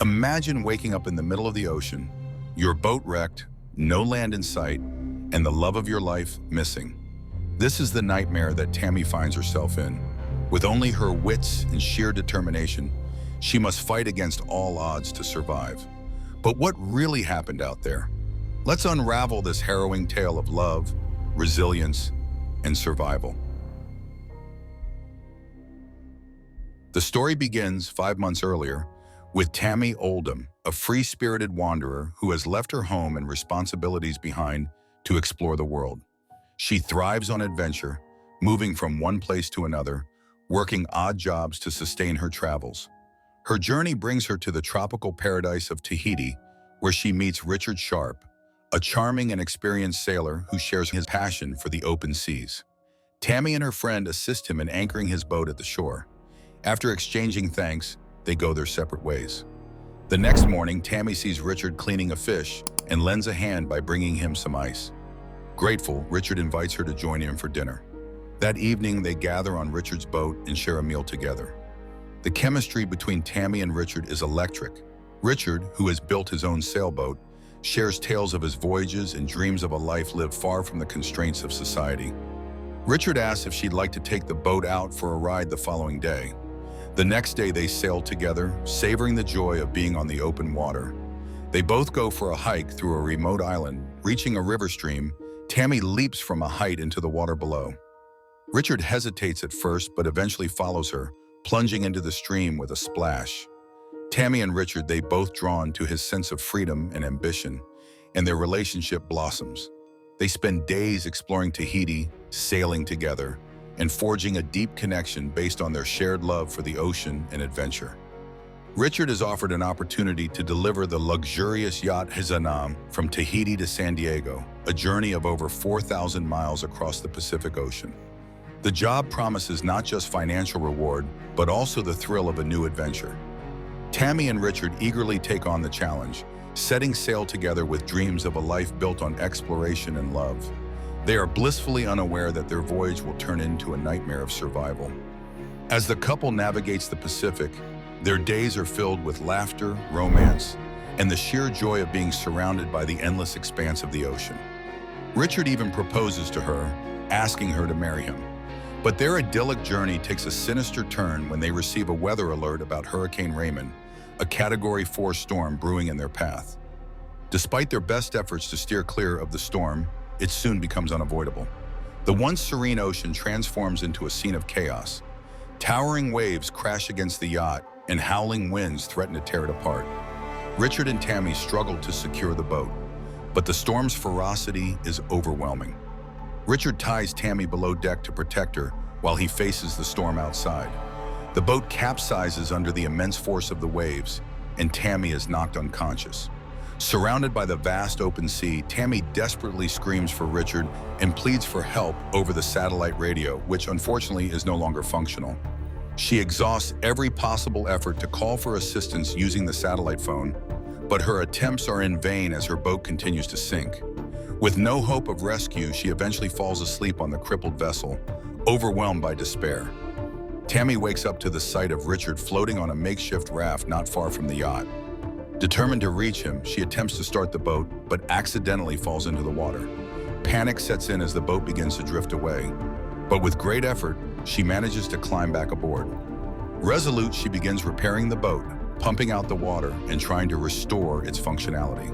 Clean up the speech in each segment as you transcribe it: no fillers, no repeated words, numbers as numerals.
Imagine waking up in the middle of the ocean, your boat wrecked, no land in sight, and the love of your life missing. This is the nightmare that Tammy finds herself in. With only her wits and sheer determination, she must fight against all odds to survive. But what really happened out there? Let's unravel this harrowing tale of love, resilience, and survival. The story begins 5 months earlier with Tammy Oldham, a free-spirited wanderer who has left her home and responsibilities behind to explore the world. She thrives on adventure, moving from one place to another, working odd jobs to sustain her travels. Her journey brings her to the tropical paradise of Tahiti, where she meets Richard Sharp, a charming and experienced sailor who shares his passion for the open seas. Tammy and her friend assist him in anchoring his boat at the shore. After exchanging thanks, they go their separate ways. The next morning, Tammy sees Richard cleaning a fish and lends a hand by bringing him some ice. Grateful, Richard invites her to join him for dinner. That evening, they gather on Richard's boat and share a meal together. The chemistry between Tammy and Richard is electric. Richard, who has built his own sailboat, shares tales of his voyages and dreams of a life lived far from the constraints of society. Richard asks if she'd like to take the boat out for a ride the following day. The next day they sail together, savoring the joy of being on the open water. They both go for a hike through a remote island. Reaching a river stream, Tammy leaps from a height into the water below. Richard hesitates at first, but eventually follows her, plunging into the stream with a splash. Tammy and Richard, they both drawn to his sense of freedom and ambition, and their relationship blossoms. They spend days exploring Tahiti, sailing together, and forging a deep connection based on their shared love for the ocean and adventure. Richard is offered an opportunity to deliver the luxurious yacht Hizanam from Tahiti to San Diego, a journey of over 4,000 miles across the Pacific Ocean. The job promises not just financial reward, but also the thrill of a new adventure. Tammy and Richard eagerly take on the challenge, setting sail together with dreams of a life built on exploration and love. They are blissfully unaware that their voyage will turn into a nightmare of survival. As the couple navigates the Pacific, their days are filled with laughter, romance, and the sheer joy of being surrounded by the endless expanse of the ocean. Richard even proposes to her, asking her to marry him. But their idyllic journey takes a sinister turn when they receive a weather alert about Hurricane Raymond, a Category 4 storm brewing in their path. Despite their best efforts to steer clear of the storm, it soon becomes unavoidable. The once serene ocean transforms into a scene of chaos. Towering waves crash against the yacht, and howling winds threaten to tear it apart. Richard and Tammy struggle to secure the boat, but the storm's ferocity is overwhelming. Richard ties Tammy below deck to protect her while he faces the storm outside. The boat capsizes under the immense force of the waves, and Tammy is knocked unconscious. Surrounded by the vast open sea, Tammy desperately screams for Richard and pleads for help over the satellite radio, which unfortunately is no longer functional. She exhausts every possible effort to call for assistance using the satellite phone, but her attempts are in vain as her boat continues to sink. With no hope of rescue, she eventually falls asleep on the crippled vessel, overwhelmed by despair. Tammy wakes up to the sight of Richard floating on a makeshift raft not far from the yacht. Determined to reach him, she attempts to start the boat, but accidentally falls into the water. Panic sets in as the boat begins to drift away. But with great effort, she manages to climb back aboard. Resolute, she begins repairing the boat, pumping out the water and trying to restore its functionality.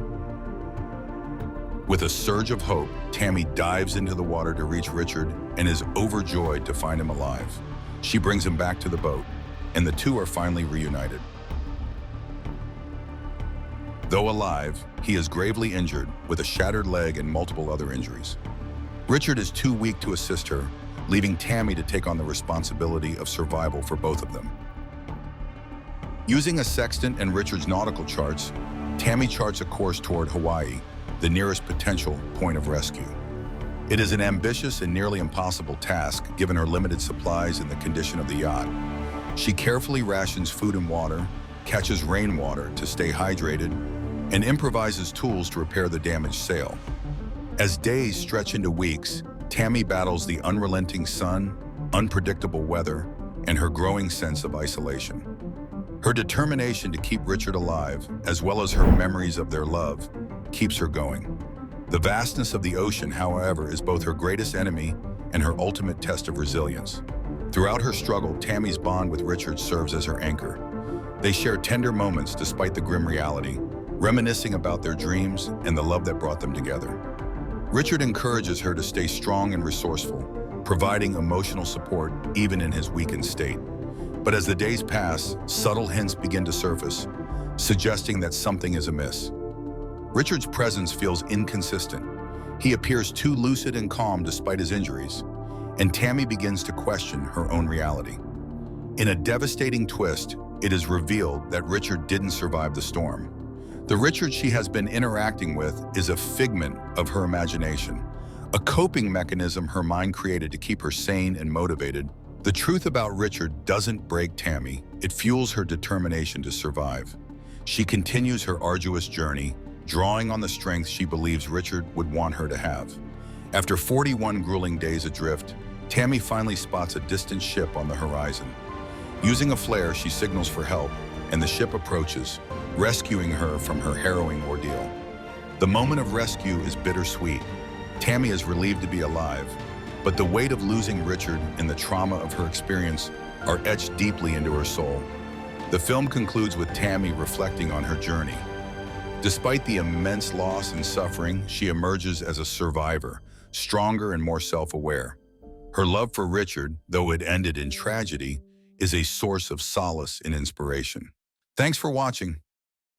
With a surge of hope, Tammy dives into the water to reach Richard and is overjoyed to find him alive. She brings him back to the boat, and the two are finally reunited. Though alive, he is gravely injured with a shattered leg and multiple other injuries. Richard is too weak to assist her, leaving Tammy to take on the responsibility of survival for both of them. Using a sextant and Richard's nautical charts, Tammy charts a course toward Hawaii, the nearest potential point of rescue. It is an ambitious and nearly impossible task given her limited supplies and the condition of the yacht. She carefully rations food and water, catches rainwater to stay hydrated, and improvises tools to repair the damaged sail. As days stretch into weeks, Tammy battles the unrelenting sun, unpredictable weather, and her growing sense of isolation. Her determination to keep Richard alive, as well as her memories of their love, keeps her going. The vastness of the ocean, however, is both her greatest enemy and her ultimate test of resilience. Throughout her struggle, Tammy's bond with Richard serves as her anchor. They share tender moments despite the grim reality, reminiscing about their dreams and the love that brought them together. Richard encourages her to stay strong and resourceful, providing emotional support even in his weakened state. But as the days pass, subtle hints begin to surface, suggesting that something is amiss. Richard's presence feels inconsistent. He appears too lucid and calm despite his injuries, and Tammy begins to question her own reality. In a devastating twist, it is revealed that Richard didn't survive the storm. The Richard she has been interacting with is a figment of her imagination, a coping mechanism her mind created to keep her sane and motivated. The truth about Richard doesn't break Tammy, it fuels her determination to survive. She continues her arduous journey, drawing on the strength she believes Richard would want her to have. After 41 grueling days adrift, Tammy finally spots a distant ship on the horizon. Using a flare, she signals for help, and the ship approaches, rescuing her from her harrowing ordeal. The moment of rescue is bittersweet. Tammy is relieved to be alive, but the weight of losing Richard and the trauma of her experience are etched deeply into her soul. The film concludes with Tammy reflecting on her journey. Despite the immense loss and suffering, she emerges as a survivor, stronger and more self-aware. Her love for Richard, though it ended in tragedy, is a source of solace and inspiration. Thanks for watching.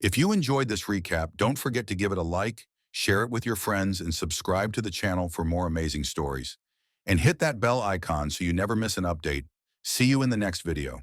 If you enjoyed this recap, don't forget to give it a like, share it with your friends, and subscribe to the channel for more amazing stories. And hit that bell icon so you never miss an update. See you in the next video.